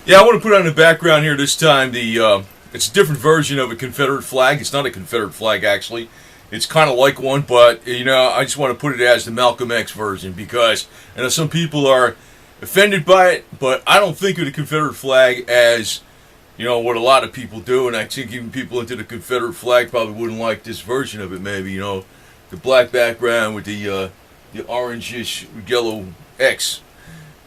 Yeah, I want to put on the background here this time. It's a different version of a Confederate flag. It's not a Confederate flag, actually. It's kind of like one, but, I just want to put it as the Malcolm X version because I know some people are offended by it, but I don't think of the Confederate flag as, what a lot of people do, and I think even people into the Confederate flag probably wouldn't like this version of it, maybe, the black background with the orangish yellow X.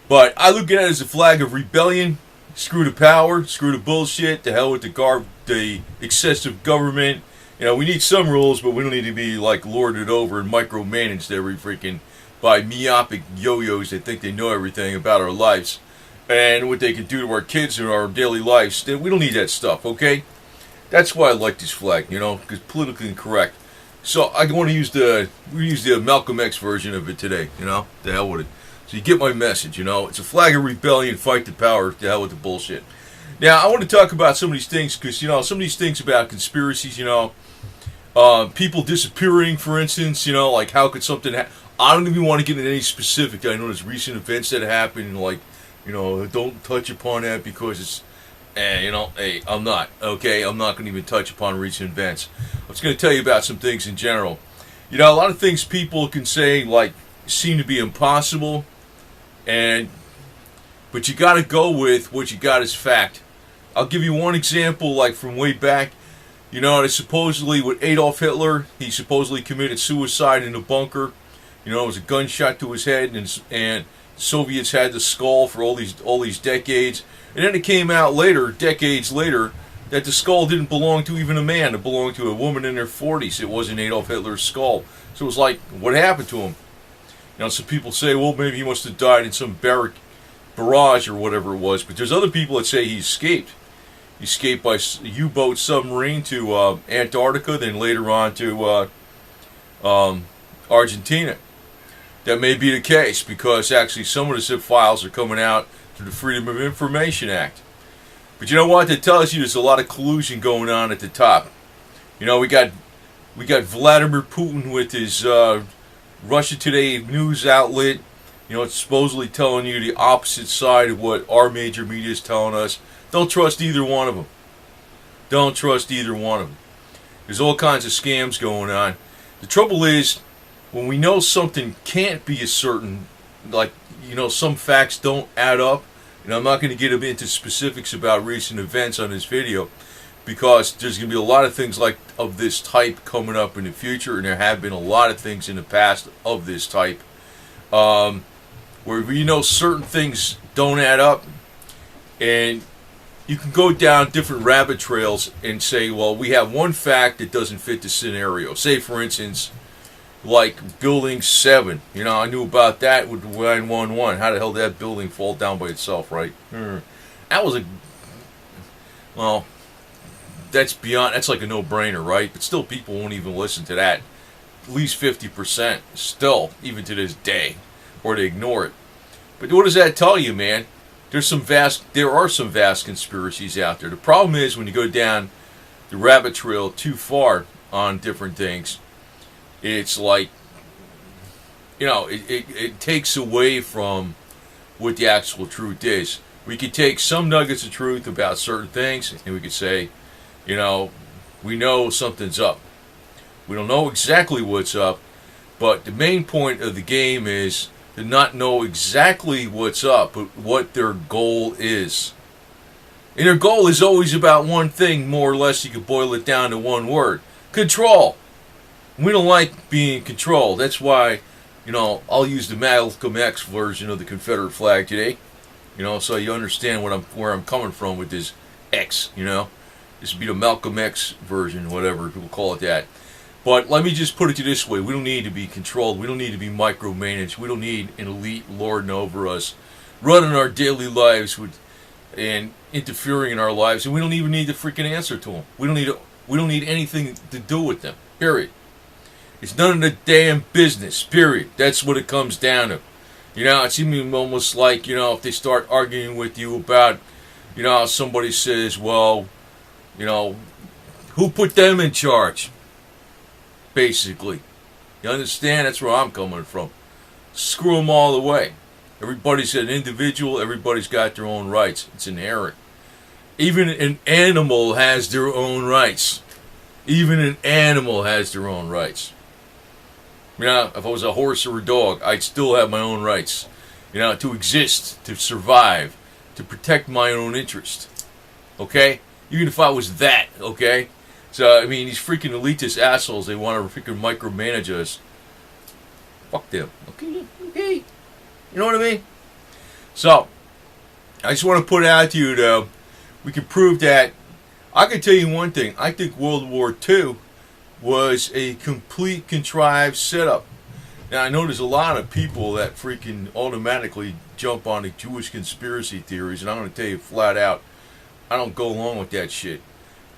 But I look at it as a flag of rebellion. Screw the power, screw the bullshit, to hell with the excessive government. We need some rules, but we don't need to be lorded over and micromanaged every freaking by myopic yo-yos that think they know everything about our lives and what they can do to our kids in our daily lives. We don't need that stuff, okay? That's why I like this flag, because politically incorrect. So I want to use the Malcolm X version of it today, the hell with it. So you get my message, It's a flag of rebellion, fight the power, to hell with the bullshit. Now, I want to talk about some of these things, because, some of these things about conspiracies, people disappearing, for instance, how could something happen? I don't even want to get into any specific. I know there's recent events that happened, don't touch upon that because it's, hey, I'm not, okay? I'm not going to even touch upon recent events. I'm just going to tell you about some things in general. A lot of things people can say, seem to be impossible, but you got to go with what you got as fact. I'll give you one example, from way back. Supposedly with Adolf Hitler, he supposedly committed suicide in a bunker. It was a gunshot to his head, and Soviets had the skull for all these decades. And then it came out later, decades later, that the skull didn't belong to even a man. It belonged to a woman in her 40s. It wasn't Adolf Hitler's skull. So it was like, what happened to him? Some people say, well, maybe he must have died in some barrage or whatever it was. But there's other people that say he escaped. He escaped by U-boat submarine to Antarctica, then later on to Argentina. That may be the case because actually some of the zip files are coming out through the Freedom of Information Act. But you know what? That tells you there's a lot of collusion going on at the top. We got Vladimir Putin with his Russia Today news outlet. It's supposedly telling you the opposite side of what our major media is telling us. Don't trust either one of them. Don't trust either one of them. There's all kinds of scams going on. The trouble is, when we know something can't be a certain, some facts don't add up, and I'm not going to get into specifics about recent events on this video, because there's going to be a lot of things of this type coming up in the future, and there have been a lot of things in the past of this type, where certain things don't add up, and you can go down different rabbit trails and say, well, we have one fact that doesn't fit the scenario. Say, for instance, Building 7. I knew about that with 911. How the hell did that building fall down by itself, right? That was that's like a no-brainer, right? But still, people won't even listen to that. At least 50% still, even to this day, or they ignore it. But what does that tell you, man? There are some vast conspiracies out there. The problem is when you go down the rabbit trail too far on different things, it's it takes away from what the actual truth is. We could take some nuggets of truth about certain things, and we could say, we know something's up. We don't know exactly what's up, but the main point of the game is to not know exactly what's up, but what their goal is. And their goal is always about one thing, more or less. You could boil it down to one word: control. We don't like being controlled. That's why, I'll use the Malcolm X version of the Confederate flag today, so you understand where I'm coming from with this X, This would be the Malcolm X version, whatever people call it that. But let me just put it to this way. We don't need to be controlled. We don't need to be micromanaged. We don't need an elite lording over us, running our daily lives and interfering in our lives. And we don't even need to freaking answer to them. We don't need anything to do with them, period. It's none of the damn business, period. That's what it comes down to. It's even almost like, if they start arguing with you about, somebody says, well, who put them in charge? Basically. You understand? That's where I'm coming from. Screw them all the way. Everybody's an individual. Everybody's got their own rights. It's inherent. Even an animal has their own rights. Even an animal has their own rights. You know, if I was a horse or a dog, I'd still have my own rights. You know, to exist, to survive, to protect my own interest. Okay? Even if I was that, okay? So, I mean, these freaking elitist assholes, they want to freaking micromanage us. Fuck them. Okay? Okay? You know what I mean? So, I just want to put it out to you, though. We can prove that. I can tell you one thing. I think World War II was a complete contrived setup. Now, I know there's a lot of people that freaking automatically jump on the Jewish conspiracy theories, and I'm going to tell you flat out, I don't go along with that shit.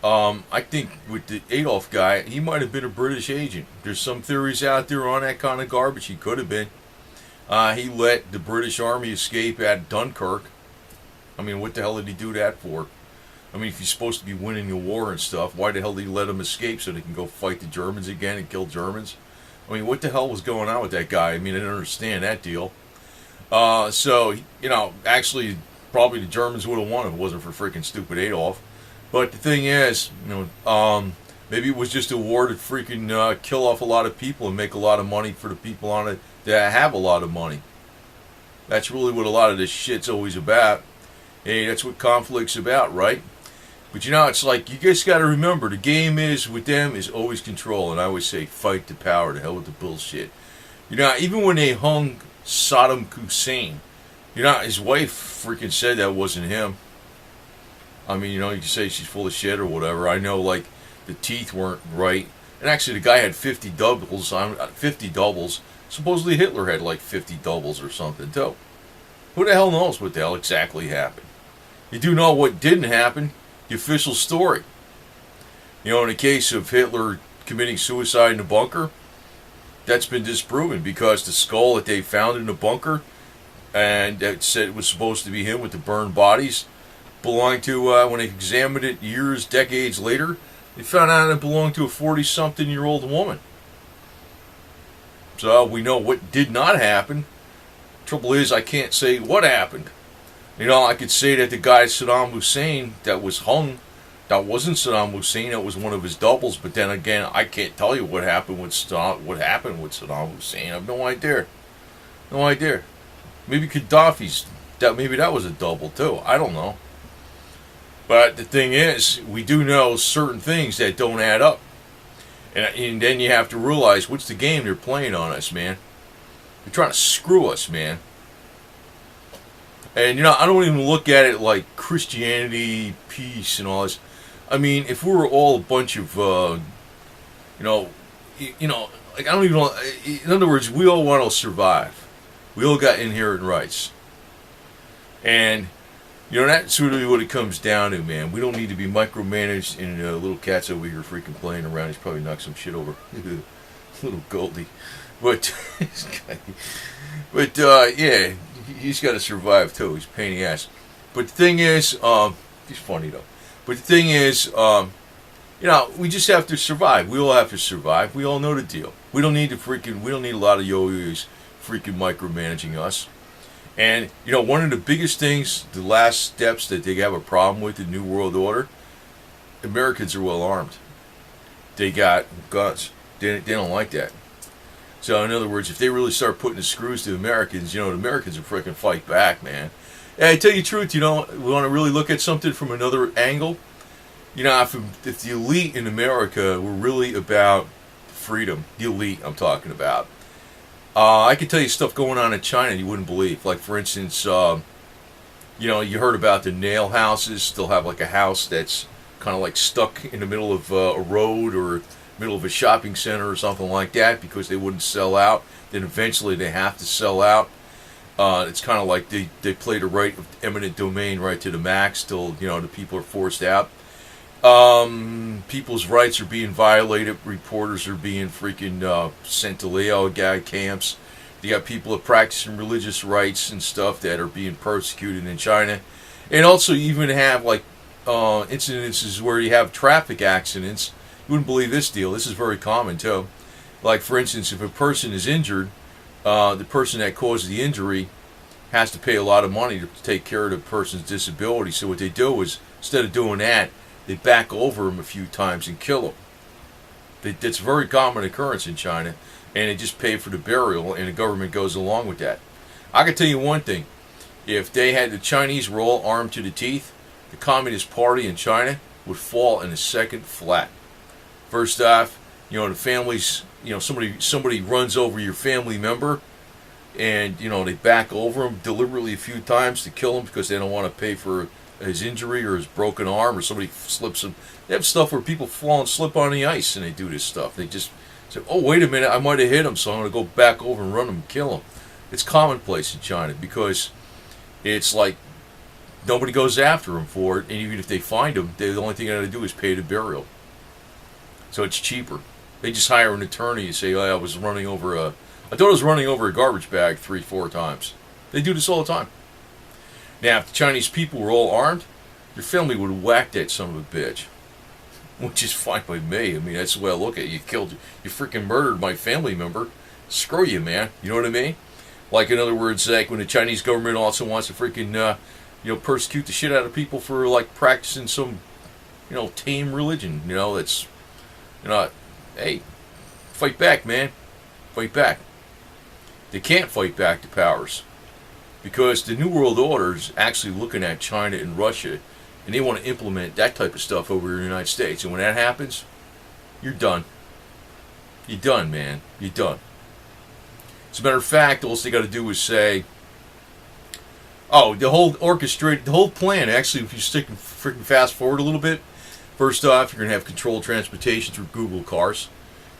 I think with the Adolf guy, he might have been a British agent. There's some theories out there on that kind of garbage. He could have been. He let the British Army escape at Dunkirk. I mean, what the hell did he do that for? I mean, if he's supposed to be winning the war and stuff, why the hell did he let them escape so they can go fight the Germans again and kill Germans? I mean, what the hell was going on with that guy? I mean, I didn't understand that deal. So, you know, actually, probably the Germans would have won if it wasn't for freaking stupid Adolf. But the thing is, you know, maybe it was just a war to freaking kill off a lot of people and make a lot of money for the people on it that have a lot of money. That's really what a lot of this shit's always about. Hey, that's what conflict's about, right? But you know, it's like, you just got to remember, the game is, with them, is always control. And I always say, fight the power, to hell with the bullshit. You know, even when they hung Saddam Hussein, you know, his wife freaking said that wasn't him. I mean, you know, you can say she's full of shit or whatever. I know, like, the teeth weren't right. And actually, the guy had 50 doubles. Supposedly Hitler had like 50 doubles or something, too. Who the hell knows what the hell exactly happened? You do know what didn't happen. The official story. You know, in the case of Hitler committing suicide in the bunker, that's been disproven because the skull that they found in the bunker, and that said it was supposed to be him with the burned bodies, belonged to, when they examined it years, decades later, they found out it belonged to a 40-something-year-old woman. So we know what did not happen. Trouble is, I can't say what happened. You know, I could say that the guy Saddam Hussein that was hung, that wasn't Saddam Hussein, that was one of his doubles. But then again, I can't tell you what happened with Saddam Hussein. I have no idea. No idea. Maybe Gaddafi's, maybe that was a double too. I don't know. But the thing is, we do know certain things that don't add up. And then you have to realize, what's the game they're playing on us, man? They're trying to screw us, man. And, you know, I don't even look at it like Christianity, peace, and all this. I mean, if we were all a bunch of, like, I don't even know. In other words, we all want to survive. We all got inherent rights. And, you know, that's really what it comes down to, man. We don't need to be micromanaged, and little cat's over here freaking playing around. He's probably knocked some shit over. Little Goldie. But, yeah, he's got to survive, too. He's a pain in the ass. But the thing is, he's funny, though. But the thing is, you know, we just have to survive. We all have to survive. We all know the deal. We don't need a lot of yo-yos freaking micromanaging us. And, you know, one of the biggest things, the last steps that they have a problem with the New World Order, Americans are well armed. They got guns. They don't like that. So, in other words, if they really start putting the screws to Americans, you know, the Americans will freaking fight back, man. And I tell you the truth, you know, we want to really look at something from another angle. You know, if the elite in America were really about freedom, the elite I'm talking about, I could tell you stuff going on in China you wouldn't believe. Like, for instance, you know, you heard about the nail houses. They'll have like a house that's kind of like stuck in the middle of a road or middle of a shopping center or something like that because they wouldn't sell out. Then eventually they have to sell out. It's kind of like they play the right of eminent domain right to the max till, you know, the people are forced out. People's rights are being violated. Reporters are being freaking sent to layout camps. You got people that practicing religious rights and stuff that are being persecuted in China. And also you even have like incidences where you have traffic accidents. You wouldn't believe this deal. This is very common too. Like, for instance, if a person is injured, the person that caused the injury has to pay a lot of money to take care of the person's disability. So what they do is, instead of doing that, they back over them a few times and kill them. That's a very common occurrence in China, and they just pay for the burial, and the government goes along with that. I can tell you one thing. If they had the Chinese were all armed to the teeth, the Communist Party in China would fall in a second flat. First off, the families, somebody runs over your family member, and they back over him deliberately a few times to kill him because they don't want to pay for his injury or his broken arm, or somebody slips him. They have stuff where people fall and slip on the ice, and they do this stuff. They just say, "Oh, wait a minute, I might have hit him, so I'm going to go back over and run him and kill him." It's commonplace in China because it's like nobody goes after him for it, and even if they find him, the only thing they got to do is pay the burial. So it's cheaper. They just hire an attorney and say, "Oh, I thought I was running over a garbage bag 3-4 times." They do this all the time. Now, if the Chinese people were all armed, your family would whack that son of a bitch, which is fine by me. I mean, that's the way I look at it. You freaking murdered my family member. Screw you, man. You know what I mean? Like, in other words, like when the Chinese government also wants to freaking, persecute the shit out of people for, like, practicing some, tame religion. That's, hey, fight back, man. Fight back. They can't fight back the powers because the New World Order is actually looking at China and Russia, and they want to implement that type of stuff over in the United States. And when that happens, you're done. You're done, man. You're done. As a matter of fact, all they got to do is say, the whole plan, actually, if you stick and freaking fast forward a little bit, first off, you're going to have controlled transportation through Google cars.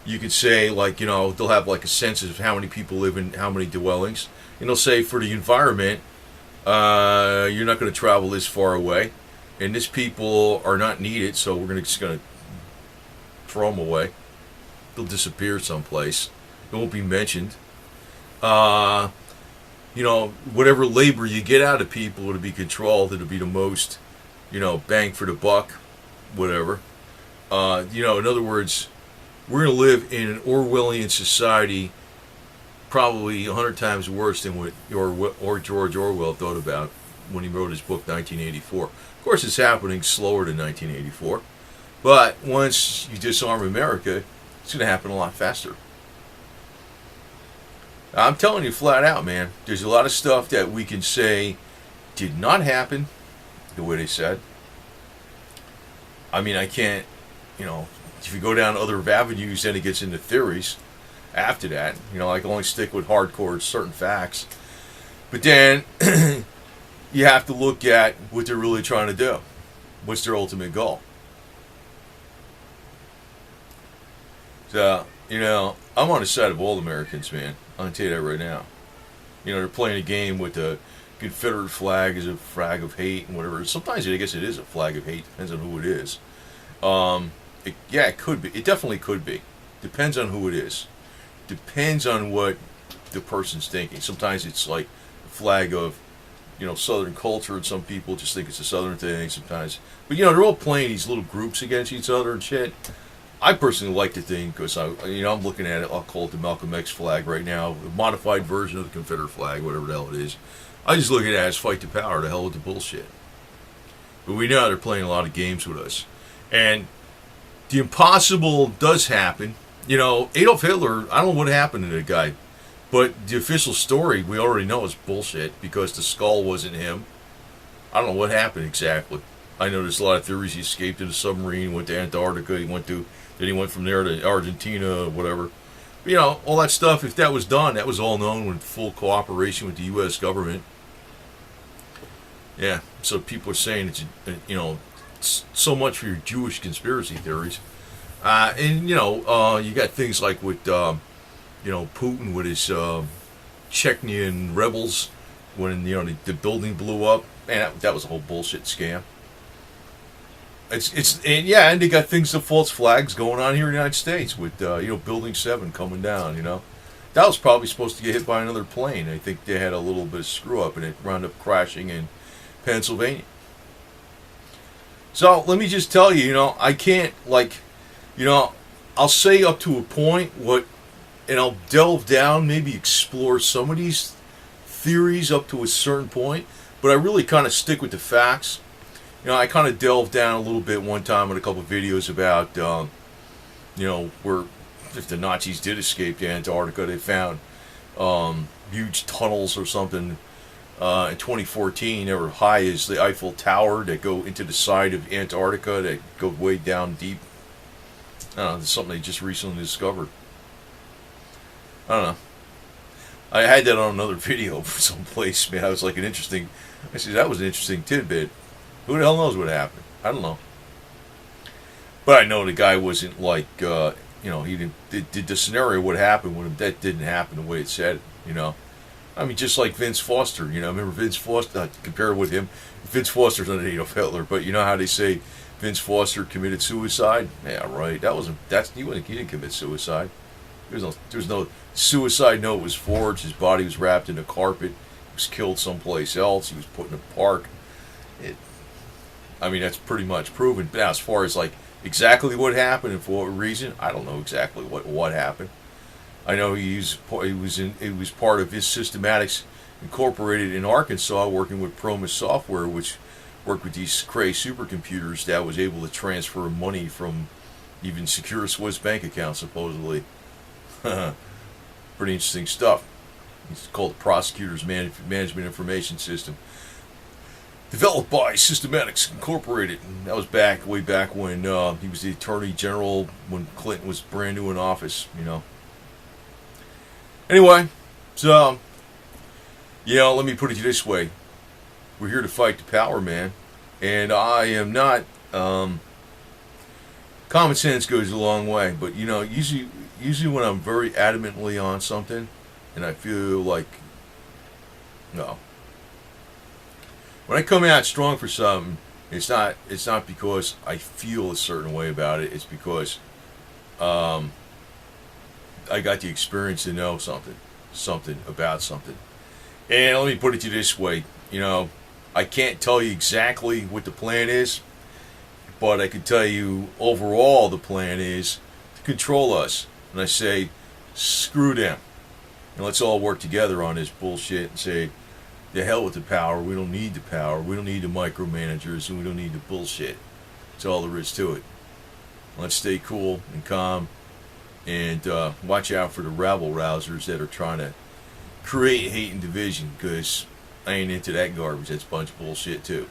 You could say, they'll have like a census of how many people live in how many dwellings. And they'll say for the environment, you're not going to travel this far away. And these people are not needed, so we're just going to throw them away. They'll disappear someplace. They won't be mentioned. Whatever labor you get out of people, it'll be controlled. It'll be the most, bang for the buck, whatever. In other words, we're going to live in an Orwellian society, probably 100 times worse than what George Orwell thought about when he wrote his book 1984. Of course, it's happening slower than 1984, but once you disarm America, it's going to happen a lot faster. I'm telling you flat out, man, there's a lot of stuff that we can say did not happen the way they said. I mean, I can't, if you go down other avenues, then it gets into theories after that. I can only stick with hardcore certain facts. But then you have to look at what they're really trying to do. What's their ultimate goal? So, I'm on the side of all Americans, man. I'm going to tell you that right now. They're playing a game with the Confederate flag as a flag of hate and whatever. Sometimes I guess it is a flag of hate. Depends on who it is. It could be. It definitely could be. Depends on who it is. Depends on what the person's thinking. Sometimes it's like a flag of, Southern culture, and some people just think it's a Southern thing sometimes. But, they're all playing these little groups against each other and shit. I personally like the thing because I'm looking at it. I'll call it the Malcolm X flag right now, a modified version of the Confederate flag, whatever the hell it is. I just look at it as fight the power, the hell with the bullshit. But we know they're playing a lot of games with us, and the impossible does happen. Adolf Hitler. I don't know what happened to the guy, but the official story we already know is bullshit because the skull wasn't him. I don't know what happened exactly. I know there's a lot of theories. He escaped in a submarine, went to Antarctica. Then he went from there to Argentina, whatever. But, all that stuff, if that was done, that was all known with full cooperation with the U.S. government. Yeah, so people are saying it's, so much for your Jewish conspiracy theories. And, you got things like with, Putin with his Chechen rebels when, the building blew up. Man, that was a whole bullshit scam. And they got things, the false flags going on here in the United States with, Building 7 coming down, That was probably supposed to get hit by another plane. I think they had a little bit of screw up and it wound up crashing in Pennsylvania. So, let me just tell you, I can't, I'll say up to a point and I'll delve down, maybe explore some of these theories up to a certain point, but I really kind of stick with the facts. You know, I kind of delved down a little bit one time with a couple of videos about, you know, where if the Nazis did escape to Antarctica, they found huge tunnels or something in 2014 that were high as the Eiffel Tower that go into the side of Antarctica that go way down deep. I don't know, it's something they just recently discovered. I don't know. I had that on another video from someplace, man. I was like I said, that was an interesting tidbit. Who the hell knows what happened? I don't know. But I know the guy wasn't like, you know, he did the scenario what happened when that didn't happen the way it said, you know. I mean, just like Vince Foster, you know. Remember Vince Foster? Not to compare with him. Vince Foster's not Adolf Hitler, but you know how they say Vince Foster committed suicide? Yeah, right. He didn't commit suicide. There was no suicide note was forged. His body was wrapped in a carpet. He was killed someplace else. He was put in a park. I mean, that's pretty much proven. Now, as far as like exactly what happened and for what reason, I don't know exactly what happened. I know he was part of his Systematics Incorporated in Arkansas, working with Promus Software, which worked with these Cray supercomputers that was able to transfer money from even secure Swiss bank accounts, supposedly. Pretty interesting stuff. It's called the Prosecutor's Management Information System, developed by Systematics Incorporated. And that was way back when he was the Attorney General when Clinton was brand new in office, you know. Anyway, so, you know, let me put it this way. We're here to fight the power, man. And I am not, common sense goes a long way. But, you know, usually when I'm very adamantly on something, and I feel like, no. When I come out strong for something, it's not because I feel a certain way about it. It's because I got the experience to know something about something. And let me put it to you this way, you know, I can't tell you exactly what the plan is, but I can tell you overall the plan is to control us. And I say, screw them. And let's all work together on this bullshit and say, the hell with the power. We don't need the power. We don't need the micromanagers, and we don't need the bullshit. That's all there is to it. Let's stay cool and calm. And watch out for the rabble-rousers that are trying to create hate and division, because I ain't into that garbage. That's a bunch of bullshit, too.